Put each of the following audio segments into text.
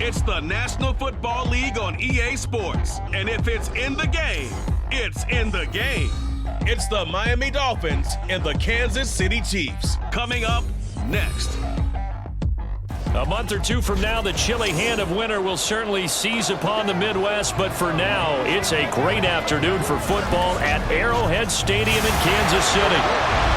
It's the National Football League on EA Sports. And if it's in the game, it's in the game. It's the Miami Dolphins and the Kansas City Chiefs. Coming up next. A month or two from now, the chilly hand of winter will certainly seize upon the Midwest, but for now, it's a great afternoon for football at Arrowhead Stadium in Kansas City.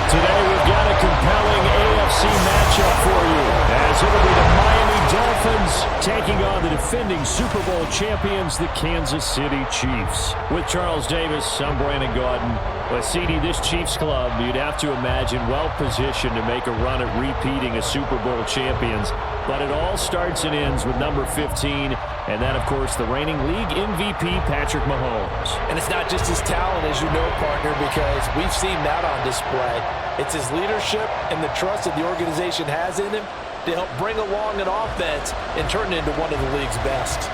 Today, we've got a compelling AFC matchup for you, as it'll be the Miami Dolphins taking on the defending Super Bowl champions, the Kansas City Chiefs. With Charles Davis, I'm Brandon Gaudin. Well, CD, this Chiefs club, you'd have to imagine well-positioned to make a run at repeating as Super Bowl champions. But it all starts and ends with number 15, and that, of course, the reigning league MVP, Patrick Mahomes. And it's not just his talent, as you know, partner, because we've seen that on display. It's his leadership and the trust that the organization has in him to help bring along an offense and turn it into one of the league's best.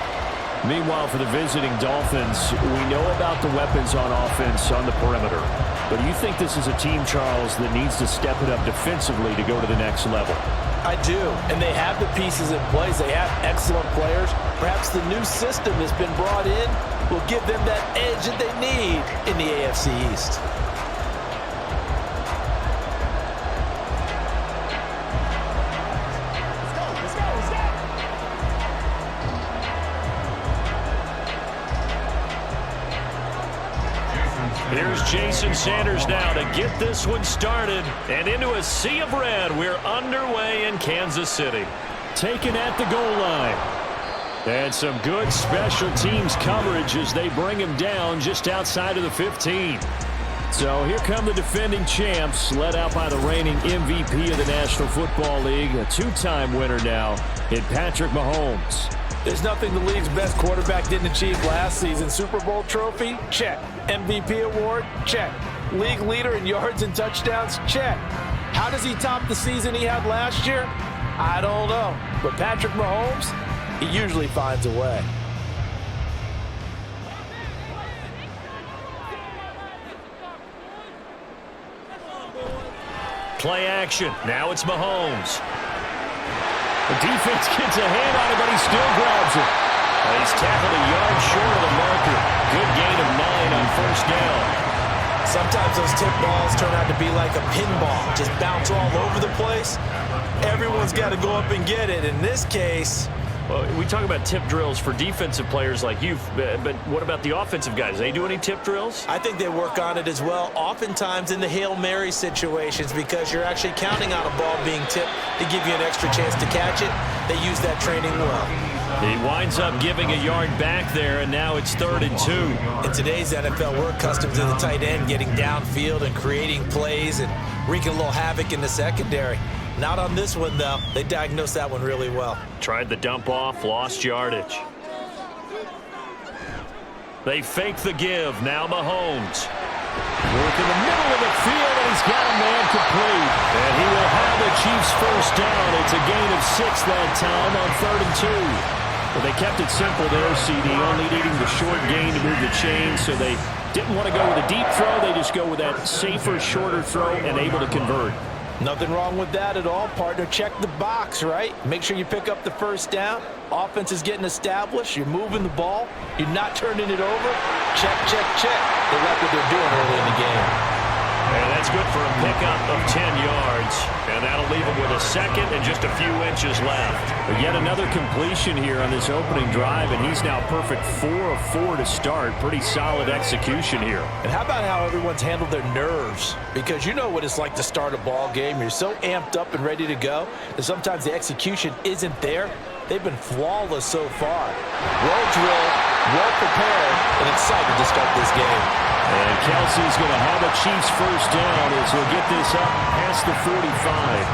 Meanwhile, for the visiting Dolphins, we know about the weapons on offense on the perimeter. But do you think this is a team, Charles, that needs to step it up defensively to go to the next level? I do, and they have the pieces in place. They have excellent players. Perhaps the new system that's been brought in will give them that edge that they need in the AFC East. Here's Jason Sanders now to get this one started. And into a sea of red, we're underway in Kansas City. Taken at the goal line. And some good special teams coverage as they bring him down just outside of the 15. So here come the defending champs, led out by the reigning MVP of the National Football League, a two-time winner now in Patrick Mahomes. There's nothing the league's best quarterback didn't achieve last season. Super Bowl trophy? Check. MVP award? Check. League leader in yards and touchdowns? Check. How does he top the season he had last year? I don't know. But Patrick Mahomes, he usually finds a way. Play action. Now it's Mahomes. The defense gets a hand on it, but he still grabs it. He's tackled a yard short of the marker. Good gain of 9 on first down. Sometimes those tip balls turn out to be like a pinball. Just bounce all over the place. Everyone's got to go up and get it. In this case... Well, we talk about tip drills for defensive players like you, but what about the offensive guys? They do any tip drills? I think they work on it as well, oftentimes in the Hail Mary situations, because you're actually counting on a ball being tipped to give you an extra chance to catch it. They use that training well. He winds up giving a yard back there, and now it's 3rd and 2. In today's NFL, we're accustomed to the tight end getting downfield and creating plays and wreaking a little havoc in the secondary. Not on this one, though. They diagnosed that one really well. Tried the dump off, lost yardage. They fake the give. Now Mahomes. Work in the middle of the field, and he's got a man complete. And he will have the Chiefs first down. It's a gain of 6 that time on 3rd and 2. Well, they kept it simple there, CD, only needing the short gain to move the chain, so they didn't want to go with a deep throw. They just go with that safer, shorter throw and able to convert. Nothing wrong with that at all, partner. Check the box, right? Make sure you pick up the first down. Offense is getting established. You're moving the ball. You're not turning it over. Check, check, check. They like what they're doing early in the game. And that's good for a pickup of 10 yards. And that'll leave him with a second and just a few inches left. But yet another completion here on this opening drive, and he's now perfect 4 of 4 to start. Pretty solid execution here. And how about how everyone's handled their nerves? Because you know what it's like to start a ball game. You're so amped up and ready to go that sometimes the execution isn't there. They've been flawless so far. Well drilled, well prepared, and excited to start this game. And Kelsey's going to have a Chiefs first down as he'll get this up past the 45.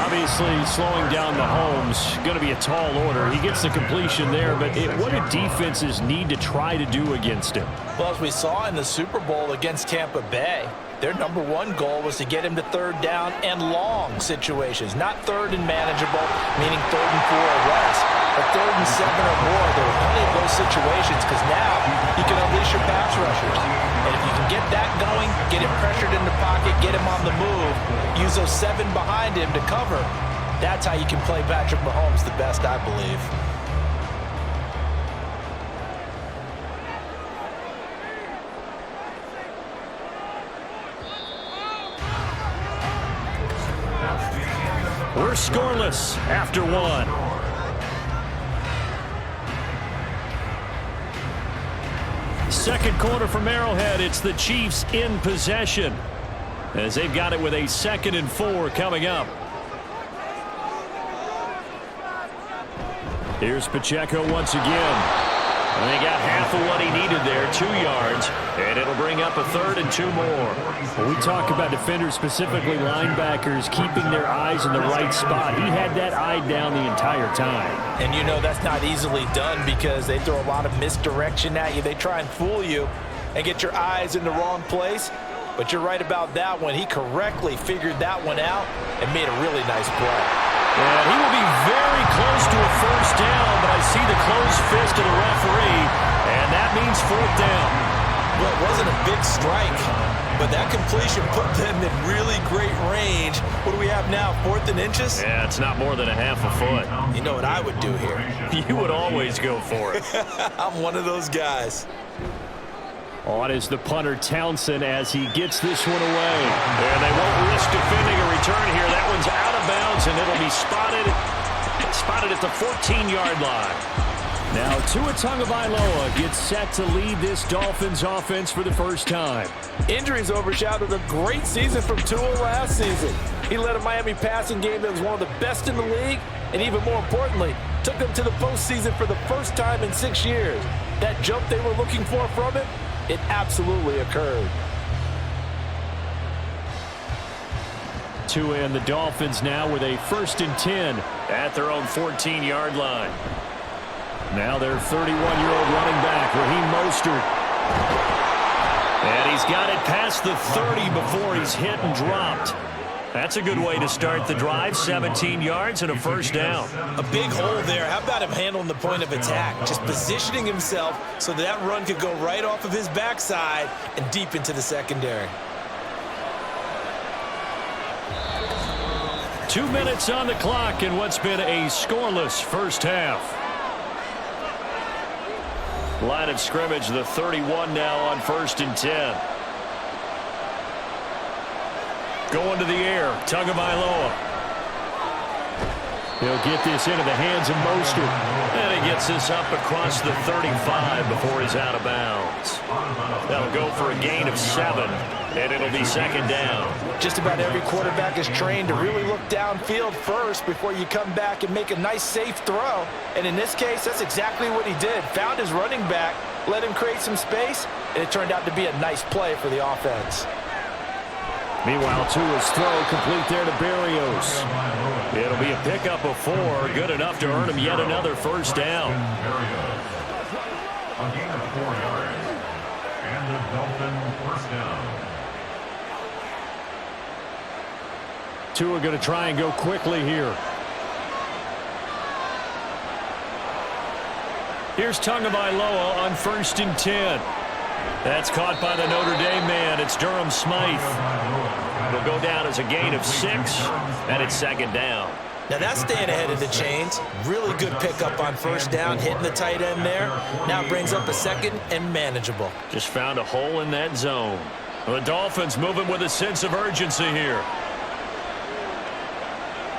Obviously, slowing down Mahomes, going to be a tall order. He gets the completion there, but what do defenses need to try to do against him? Well, as we saw in the Super Bowl against Tampa Bay, their number one goal was to get him to 3rd down and long situations, not 3rd and manageable, meaning 3rd and 4 or less, but 3rd and 7 or more. There were plenty of those situations because now you can unleash your pass rushers. And if you can get that going, get him pressured in the pocket, get him on the move, use those 7 behind him to cover, that's how you can play Patrick Mahomes the best, I believe. We're scoreless after one. Second quarter from Arrowhead. It's the Chiefs in possession as they've got it with a 2nd and 4 coming up. Here's Pacheco once again. And they got half of what he needed there, 2 yards, and it'll bring up a 3rd and 2 more. When we talk about defenders, specifically linebackers, keeping their eyes in the right spot, he had that eye down the entire time. And you know that's not easily done because they throw a lot of misdirection at you. They try and fool you and get your eyes in the wrong place. But you're right about that one. He correctly figured that one out and made a really nice play. And he will be very close to a first down, but I see the closed fist of the referee, and that means 4th down. Well, it wasn't a big strike, but that completion put them in really great range. What do we have now, 4th and inches? Yeah, it's not more than a half a foot. You know what I would do here? You would always go for it. I'm one of those guys. On is the punter Townsend as he gets this one away. And they won't risk defending a return here. That one's out of bounds, and it'll be spotted at the 14-yard line. Now Tua Tagovailoa gets set to lead this Dolphins offense for the first time. Injuries overshadowed a great season from Tua last season. He led a Miami passing game that was one of the best in the league, and even more importantly, took them to the postseason for the first time in 6 years. That jump they were looking for from it, it absolutely occurred. Tua and the Dolphins now with a 1st and 10 at their own 14-yard line. Now their 31-year-old running back, Raheem Mostert. And he's got it past the 30 before he's hit and dropped. That's a good way to start the drive. 17 yards and a first down. A big hole there. How about him handling the point of attack? Just positioning himself so that run could go right off of his backside and deep into the secondary. 2 minutes on the clock in what's been a scoreless first half. Line of scrimmage, the 31 now on 1st and 10. Going to the air, Tagovailoa. He'll get this into the hands of Mostert. And he gets this up across the 35 before he's out of bounds. That'll go for a gain of 7, and it'll be 2nd down. Just about every quarterback is trained to really look downfield first before you come back and make a nice, safe throw. And in this case, that's exactly what he did. Found his running back, let him create some space, and it turned out to be a nice play for the offense. Meanwhile, Tua's throw complete there to Berrios. It'll be a pickup of 4, good enough to earn him yet another first down. A gain of 4 yards, and the Dolphin first down. Tua going to try and go quickly here. Here's Tagovailoa on 1st and 10. That's caught by the Notre Dame man. It's Durham Smythe. It'll go down as a gain of 6, and it's 2nd down. Now that's staying ahead of the chains. Really good pickup on first down, hitting the tight end there. Now brings up a 2nd and manageable. Just found a hole in that zone. The Dolphins moving with a sense of urgency here.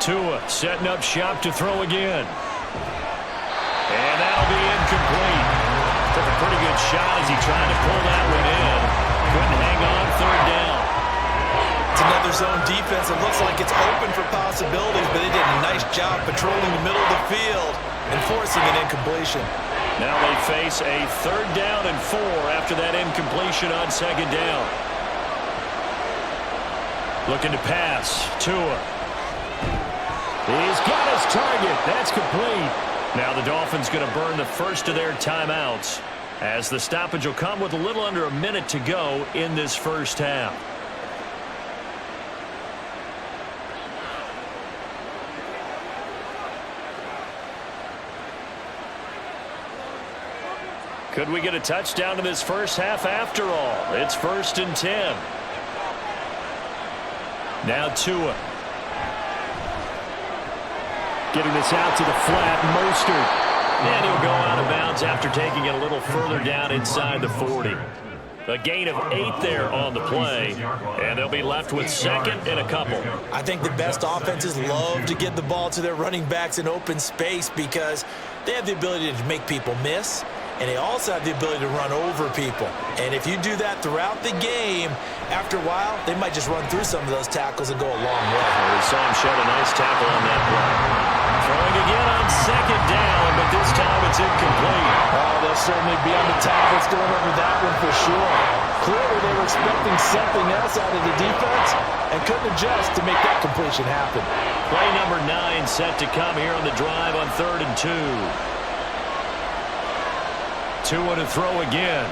Tua setting up shop to throw again. And that'll be incomplete. Took a pretty good shot as he tried to pull that one in. Couldn't hang on, 3rd down. It's another zone defense. It looks like it's open for possibilities, but they did a nice job patrolling the middle of the field and forcing an incompletion. Now they face a 3rd down and 4 after that incompletion on 2nd down. Looking to pass. Tua. He's got his target. That's complete. Now the Dolphins going to burn the first of their timeouts as the stoppage will come with a little under a minute to go in this first half. Could we get a touchdown in this first half after all? It's 1st and 10. Now Tua. Getting this out to the flat, Mostert. And he'll go out of bounds after taking it a little further down inside the 40. A gain of 8 there on the play, and they'll be left with second and a couple. I think the best offenses love to get the ball to their running backs in open space because they have the ability to make people miss, and they also have the ability to run over people. And if you do that throughout the game, after a while, they might just run through some of those tackles and go a long way. We saw him shed a nice tackle on that play. Throwing again on second down, but this time it's incomplete. Oh, they'll certainly be on the tablets going over that one for sure. Clearly, they were expecting something else out of the defense and couldn't adjust to make that completion happen. Play number 9 set to come here on the drive on 3rd and 2. 2 to throw again.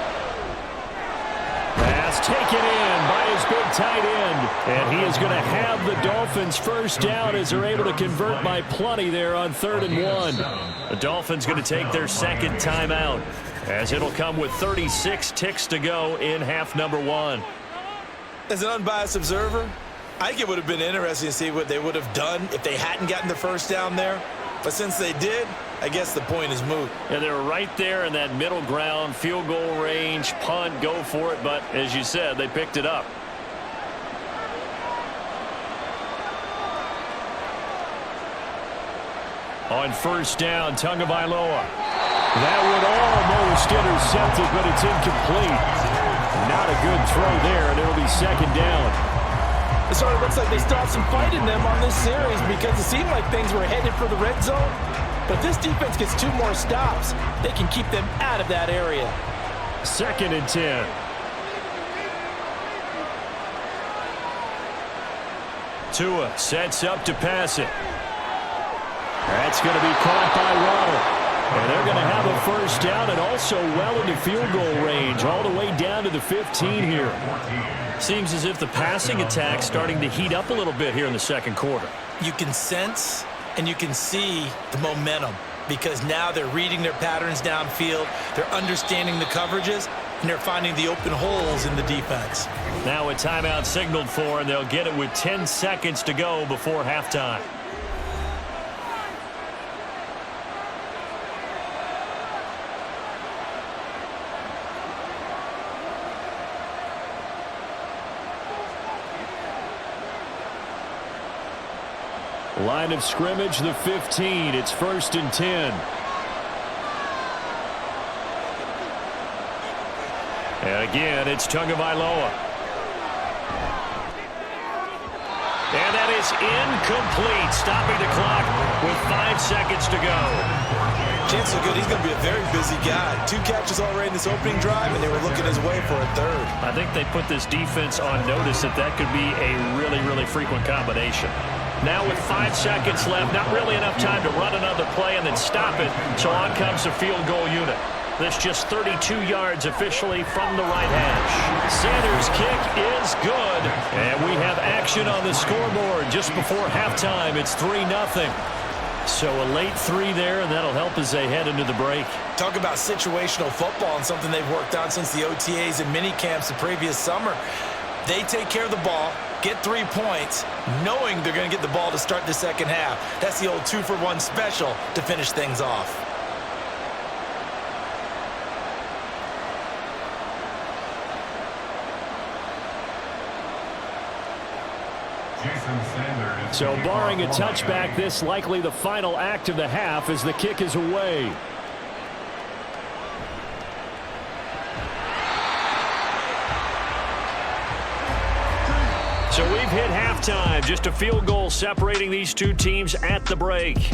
Pass taken in by his big tight end. And he is going to have the Dolphins first down as they're able to convert by plenty there on 3rd and 1. The Dolphins going to take their second timeout as it'll come with 36 ticks to go in half number 1. As an unbiased observer, I think it would have been interesting to see what they would have done if they hadn't gotten the first down there. But since they did, I guess the point is moot. Yeah, they were right there in that middle ground, field goal range, punt, go for it. But as you said, they picked it up. On first down, Tagovailoa. That would almost intercept it, but it's incomplete. Not a good throw there, and it'll be second down. It sort of looks like they still have some fight in them on this series because it seemed like things were headed for the red zone. But if this defense gets 2 more stops, they can keep them out of that area. 2nd and 10. Tua sets up to pass it. That's going to be caught by Waddle. And they're going to have a first down and also well into field goal range, all the way down to the 15 here. Seems as if the passing attack's starting to heat up a little bit here in the second quarter. You can sense and you can see the momentum because now they're reading their patterns downfield, they're understanding the coverages, and they're finding the open holes in the defense. Now a timeout signaled for, and they'll get it with 10 seconds to go before halftime. Line of scrimmage, the 15. It's 1st and 10. And again, it's Tagovailoa. And that is incomplete, stopping the clock with 5 seconds to go. Chances are good he's going to be a very busy guy. 2 catches already in this opening drive, and they were looking his way for a 3rd. I think they put this defense on notice that that could be a really, really frequent combination. Now with 5 seconds left, not really enough time to run another play and then stop it, so on comes the field goal unit. This just 32 yards officially from the right hash. Sanders' kick is good, and we have action on the scoreboard just before halftime. It's 3-0. So a late 3 there, and that'll help as they head into the break. Talk about situational football and something they've worked on since the OTAs and mini camps the previous summer. They take care of the ball, get 3 points, knowing they're going to get the ball to start the second half. That's the old 2-for-1 special to finish things off. So barring a touchback, this likely the final act of the half as the kick is away. So we've hit halftime, just a field goal separating these two teams at the break.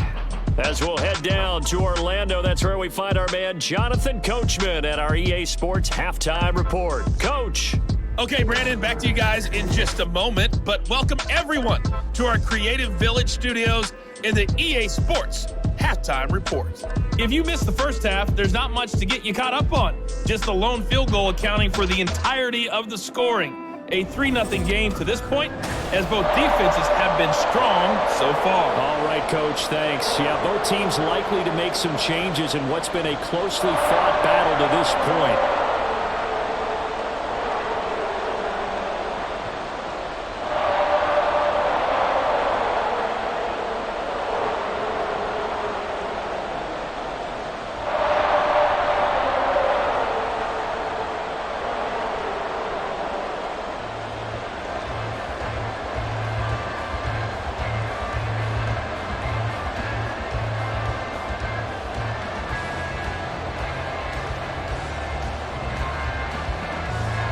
As we'll head down to Orlando, that's where we find our man Jonathan Coachman at our EA Sports Halftime Report. Coach. Okay, Brandon, back to you guys in just a moment, but welcome everyone to our Creative Village studios in the EA Sports Halftime Report. If you missed the first half, there's not much to get you caught up on. Just the lone field goal accounting for the entirety of the scoring. A 3-0 game to this point, as both defenses have been strong so far. All right, Coach, thanks. Yeah, both teams likely to make some changes in what's been a closely fought battle to this point.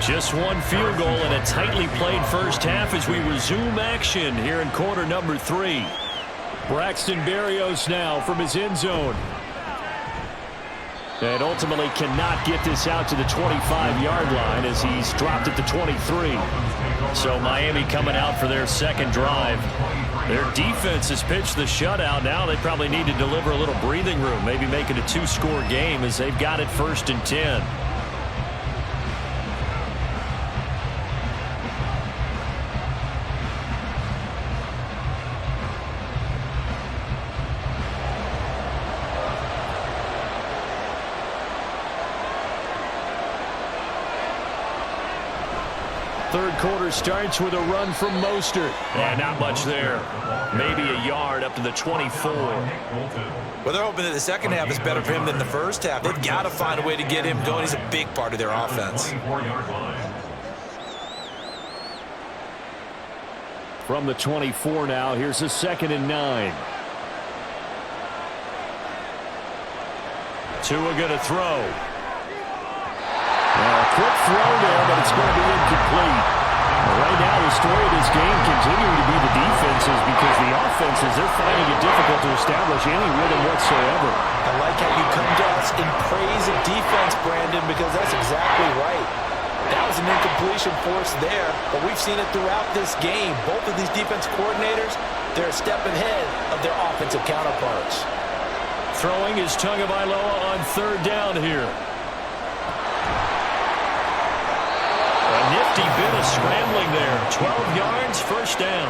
Just one field goal and a tightly played first half as we resume action here in quarter number 3. Braxton Berrios now from his end zone. And ultimately cannot get this out to the 25-yard line as he's dropped at the 23. So Miami coming out for their second drive. Their defense has pitched the shutout. Now they probably need to deliver a little breathing room, maybe make it a 2-score game as they've got it 1st and 10. Third quarter starts with a run from Mostert. And not much there. Maybe a yard up to the 24. Well, they're hoping that the second half is better for him than the first half. They've got to find a way to get him going. He's a big part of their offense. From the 24 now, here's a 2nd and 9. Tua going to throw. Quick throw there, but it's going to be incomplete. Right now, the story of this game continuing to be the defenses because the offenses, they're finding it difficult to establish any rhythm whatsoever. I like how you come to us in praise of defense, Brandon, because that's exactly right. That was an incompletion force there, but we've seen it throughout this game. Both of these defense coordinators, they're a step ahead of their offensive counterparts. Throwing is Tagovailoa on 3rd down here. A nifty bit of scrambling there. 12 yards, 1st down.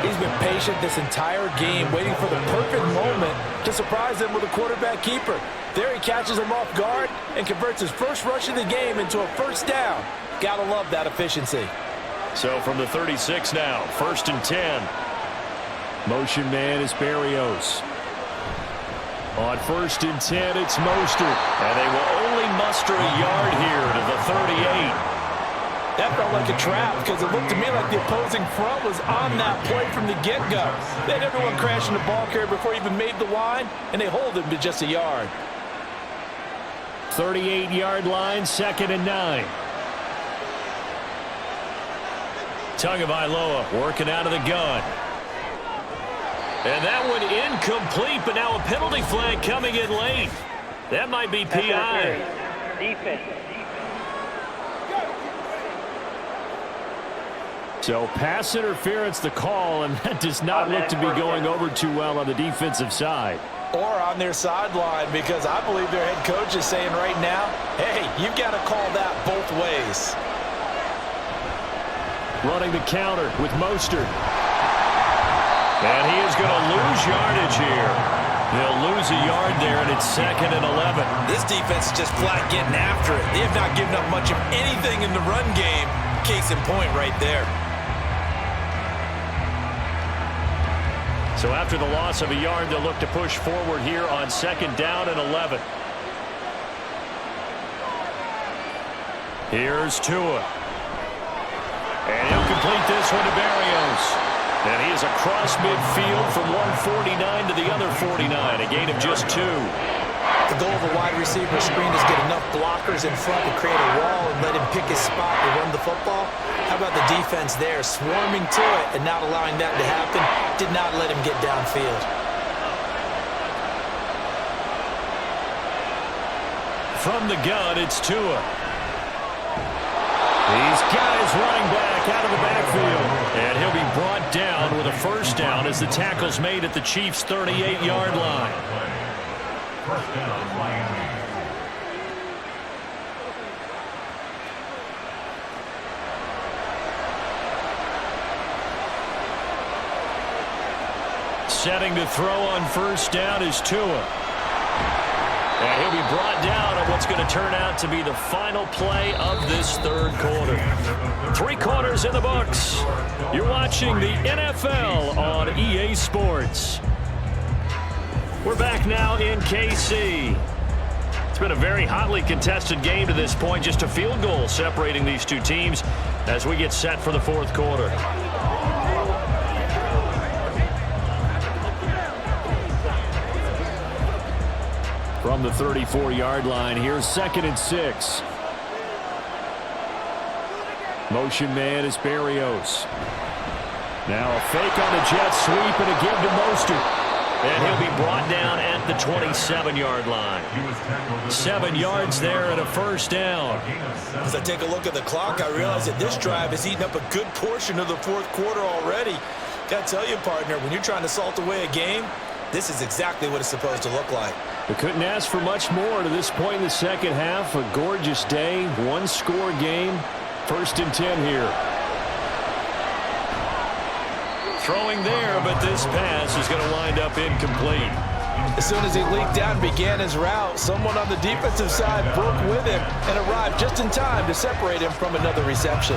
He's been patient this entire game, waiting for the perfect moment to surprise them with a quarterback keeper. There he catches him off guard and converts his first rush of the game into a 1st down. Gotta love that efficiency. So from the 36 now, 1st and 10. Motion man is Berrios. On 1st and 10, it's Mostert. And they will only muster a yard here to the 38. That felt like a trap because it looked to me like the opposing front was on that play from the get-go. They had everyone crashing the ball carrier before he even made the line, and they hold him to just a yard. 38-yard line, 2nd and 9. Tagovailoa working out of the gun. And that one incomplete, but now a penalty flag coming in late. That might be PI. Defense. So pass interference the call, and that does not look to be going over too well on the defensive side. Or on their sideline, because I believe their head coach is saying right now, hey, you've got to call that both ways. Running the counter with Mostert. And he is going to lose yardage here. He'll lose a yard there, and it's 2nd and 11. This defense is just flat getting after it. They have not given up much of anything in the run game. Case in point right there. So after the loss of a yard, they'll look to push forward here on 2nd down and 11. Here's Tua. And he'll complete this one to Berrios. And he is across midfield from 149 to the other 49, a gain of just 2. The goal of a wide receiver screen is get enough blockers in front to create a wall and let him pick his spot to run the football. How about the defense there, swarming to it and not allowing that to happen? Did not let him get downfield. From the gun, it's Tua. He's got his running back out of the backfield. And he'll be brought down with a 1st down as the tackle's made at the Chiefs' 38-yard line. 1st down, Miami. Setting to throw on 1st down is Tua. And he'll be brought down on what's going to turn out to be the final play of this 3rd quarter. 3 quarters in the books. You're watching the NFL on EA Sports. We're back now in KC. It's been a very hotly contested game to this point. Just a field goal separating these two teams as we get set for the 4th quarter. From the 34-yard line, here's 2nd and 6. Motion man is Berrios. Now a fake on the jet sweep and a give to Mostert. And he'll be brought down at the 27-yard line. 7 yards there and a first down. As I take a look at the clock, I realize that this drive has eaten up a good portion of the fourth quarter already. Got to tell you, partner, when you're trying to salt away a game, this is exactly what it's supposed to look like. We couldn't ask for much more to this point in the second half. A gorgeous day, one-score game. 1st and 10 here. Throwing there, but this pass is going to wind up incomplete. As soon as he leaked down and began his route, someone on the defensive side broke with him and arrived just in time to separate him from another reception.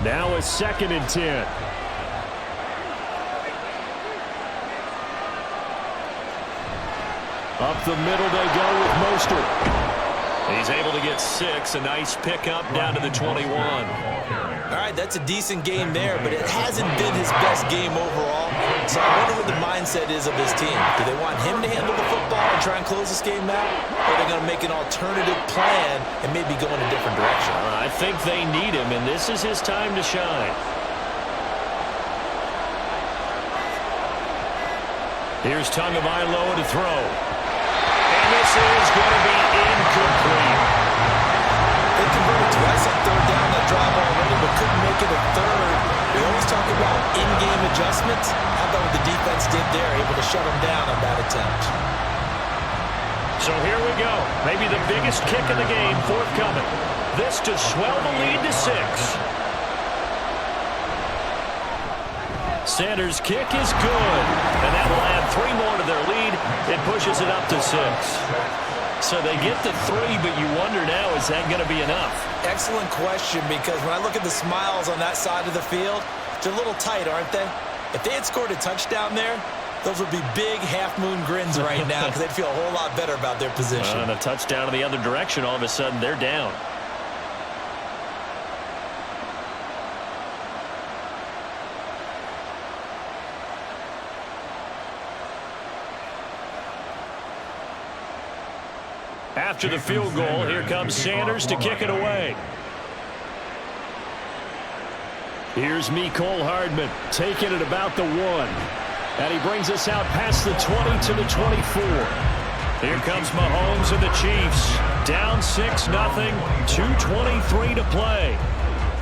Now a 2nd and 10. Up the middle they go with Mostert. He's able to get 6. A nice pickup down to the 21. All right, that's a decent game there, but it hasn't been his best game overall. So I wonder what the mindset is of his team. Do they want him to handle the football and try and close this game out? Or are they going to make an alternative plan and maybe go in a different direction? I think they need him, and this is his time to shine. Here's Tagovailoa to throw. And this is going to be incomplete. They converted twice on 3rd down that drive already, but couldn't make it a 3rd. We always talk about in-game adjustments. How about what the defense did there, able to shut them down on that attempt? So here we go. Maybe the biggest kick of the game forthcoming. This to swell the lead to 6. Sanders' kick is good, and that will add 3 more to their lead. It pushes it up to 6. So they get to 3, but you wonder now, is that going to be enough? Excellent question, because when I look at the smiles on that side of the field, they're a little tight, aren't they? If they had scored a touchdown there, those would be big half-moon grins right now because they'd feel a whole lot better about their position. And a touchdown in the other direction, all of a sudden they're down. After the field goal, here comes Sanders to kick it away. Here's Mecole Hardman taking it about the 1. And he brings us out past the 20 to the 24. Here comes Mahomes and the Chiefs. Down 6-0, 2:23 to play.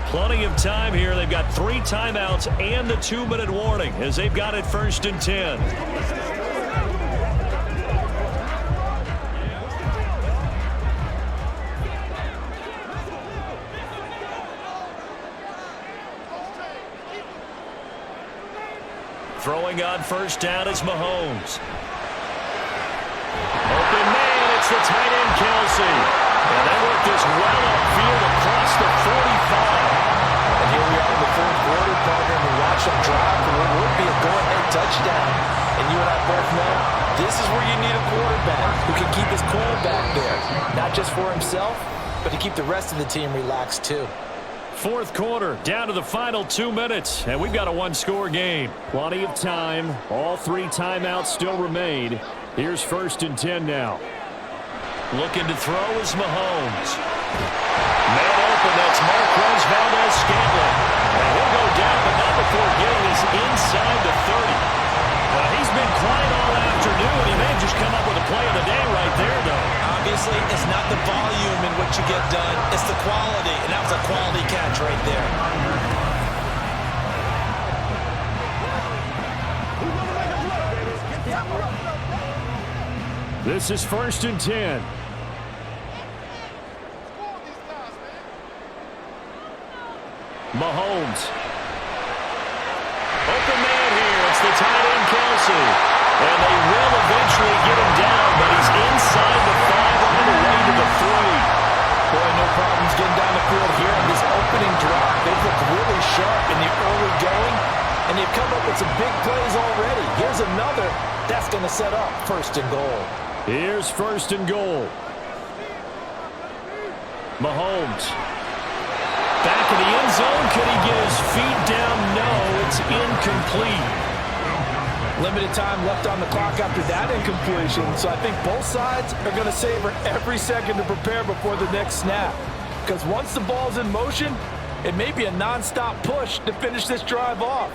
Plenty of time here. They've got 3 timeouts and the 2-minute warning as they've got it 1st and 10. Throwing on 1st down is Mahomes. Open man, it's the tight end Kelsey. And they work this well upfield across the 45. And here we are in the 4th quarter, partner, and we watch them drive for what would be a go-ahead touchdown. And you and I both know this is where you need a quarterback who can keep his cool back there. Not just for himself, but to keep the rest of the team relaxed too. 4th quarter, down to the final 2 minutes, and we've got a 1-score game. Plenty of time. All 3 timeouts still remain. Here's 1st and 10 now. Looking to throw is Mahomes. Man open, that's Marquez Valdes-Scantling. And he'll go down, but not before getting us inside the 30. He's been quiet all afternoon. He may have just come up with a play of the day right there, though. Obviously, it's not the volume in which you get done. It's the quality, and that was a quality catch right there. This is 1st and 10. Mahomes. Open man here. It's the tight end Kelsey. And they will eventually get him down, but he's inside the 5 on the way to the 3. Boy, no problems getting down the field here on this opening drive. They've looked really sharp in the early going, and they've come up with some big plays already. Here's another. That's going to set up 1st and goal. Here's 1st and goal. Mahomes. Back in the end zone. Could he get his feet down? No, it's incomplete. Limited time left on the clock after that incompletion, so I think both sides are going to savor every second to prepare before the next snap. Because once the ball's in motion, it may be a non-stop push to finish this drive off.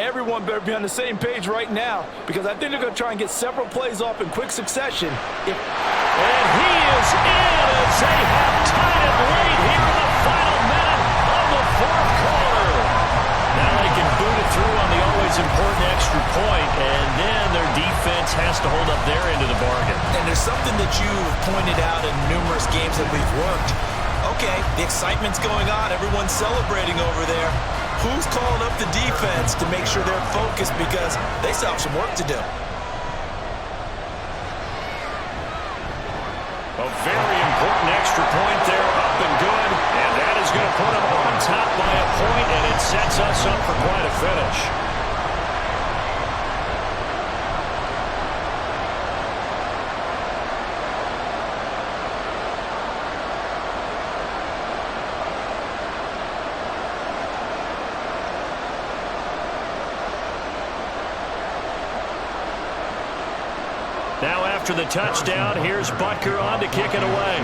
Everyone better be on the same page right now, because I think they're going to try and get several plays off in quick succession. And he is in as they have tied it late here in the final minute of the fourth quarter. Now they can boot it through on the always important extra point, and then their defense has to hold up their end of the bargain. And there's something that you've pointed out in numerous games that we've worked. Okay, the excitement's going on. Everyone's celebrating over there. Who's calling up the defense to make sure they're focused, because they still have some work to do? A very important extra point there, up and good. And that is going to put them on top by a point, and it sets us up for quite a finish. Now after the touchdown, here's Butker on to kick it away.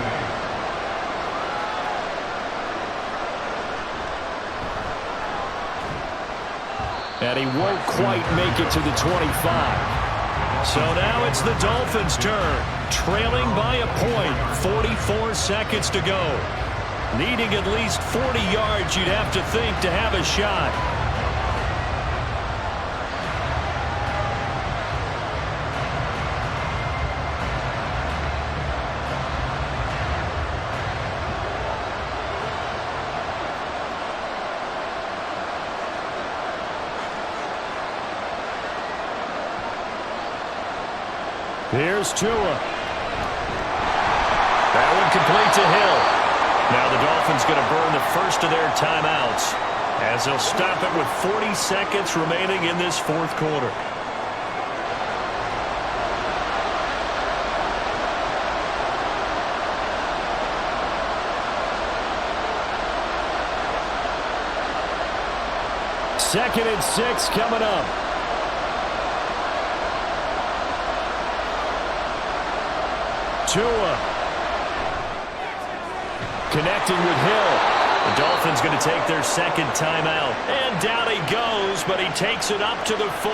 And he won't quite make it to the 25. So now it's the Dolphins' turn, trailing by a point, 44 seconds to go. Needing at least 40 yards, you'd have to think, to have a shot. Here's Tua. That one complete to Hill. Now the Dolphins going to burn the first of their timeouts as they'll stop it with 40 seconds remaining in this fourth quarter. Second and 6 coming up. Tua connecting with Hill. The Dolphins going to take their second timeout. And down he goes, but he takes it up to the 40.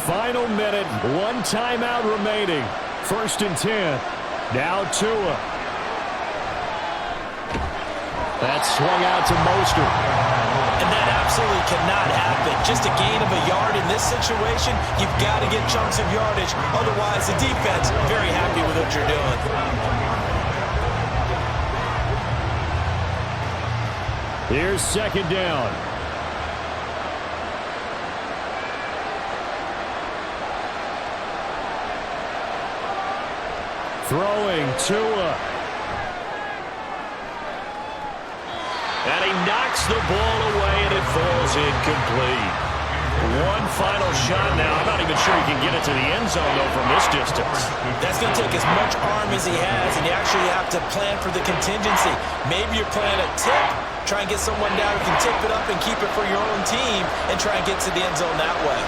Final minute, one timeout remaining. First and 10. Now Tua. That swung out to Mostert. And that absolutely cannot happen. Just a gain of a yard in this situation, you've got to get chunks of yardage. Otherwise, the defense, very happy with what you're doing. Here's second down. Throwing Tua. And he knocks the ball away, and it falls incomplete. One final shot now. I'm not even sure he can get it to the end zone, though, from this distance. That's going to take as much arm as he has, and you actually have to plan for the contingency. Maybe you're playing a tip. Try and get someone down who can tip it up and keep it for your own team and try and get to the end zone that way.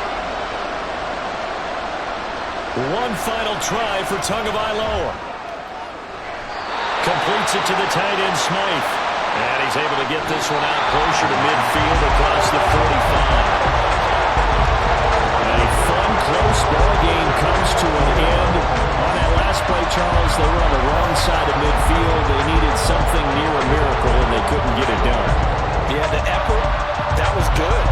One final try for Tagovailoa. Completes it to the tight end, Smythe. And he's able to get this one out closer to midfield across the 45. A fun, close ball game comes to an end. On that last play, Charles, they were on the wrong side of midfield. They needed something near a miracle, and they couldn't get it done. Yeah, the effort, that was good.